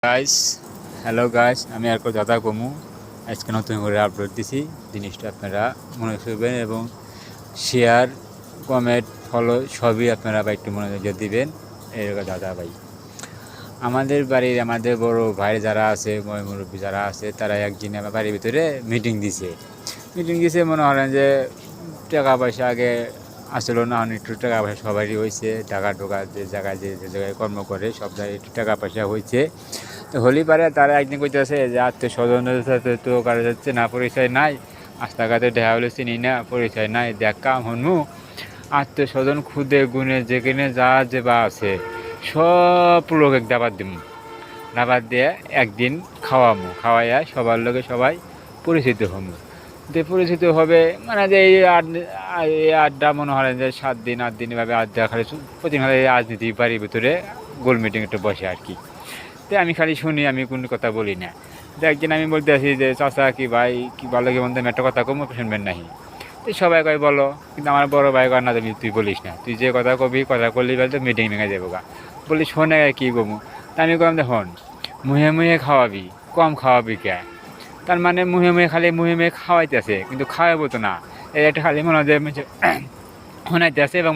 Guys hello guys, আমি আর দাদা কমু আজকে নতুন করে আপলোড দিছি। জিনিসটা আপনারা মনে করবেন এবং শেয়ার কমেন্ট ফলো সবই আপনারা একটু মনোযোগ দিবেন। এরকম দাদা ভাই আমাদের বাড়ির আমাদের বড় ভাই যারা আছে, মুরব্বী যারা আছে, তারা একদিন আমার বাড়ির ভিতরে মিটিং দিছে মনে করেন যে টাকা পয়সা আগে আসলো না, একটু টাকা পয়সা সবারই হয়েছে, টাকা ঢোকা যে জায়গায় যে জায়গায় কর্ম করে সব জায়গায় একটু টাকা পয়সা হয়েছে। তো হলি পারে তারা একদিন কইতেছে যে আত্মীয় স্বজনের সাথে তো কারো যাচ্ছে না, পরিচয় নাই, রাস্তাঘাটে দেখা হলে চিনি না, পরিচয় নাই, দেখ কাম হনু আত্মীয় স্বজন খুদে গুণে যেখানে যা যে বা আছে সব লোক এক দাবাত দিয়ে একদিন খাওয়াইয়া সবার লোকে সবাই পরিচিত হমু। যে পরিচিত হবে মানে যে এই আড্ডা মনে হয় যে 7 দিন 8 দিন এভাবে আড্ডা খালি প্রতিদিন খালি রাজনীতি বাড়ির ভিতরে গোল মিটিং একটু বসে আর কি। তো আমি খালি শুনি, আমি কোনো কথা বলি না। তো একদিন আমি বলতে আসি যে চাচা কি ভাই কি ভালো কি বলতে একটা কথা কম শুনবেন নাহি। তো সবাই কয় বলো, কিন্তু আমার বড় ভাই কয় না, তুই বলিস না, তুই যে কথা কবি কথা করলি বলতে মিটিং ভেঙে যাবো গা, বলি শোনে কী কমু। তা আমি কম দেখুন মুহে মুহে খাওয়াবি, কম খাওয়াবি কে, তার মানে মুহে খালি মুহে খাওয়াইতেছে কিন্তু খাওয়াবো তো না, এই একটা খালি মনে হয় যে শোনাইতেছে এবং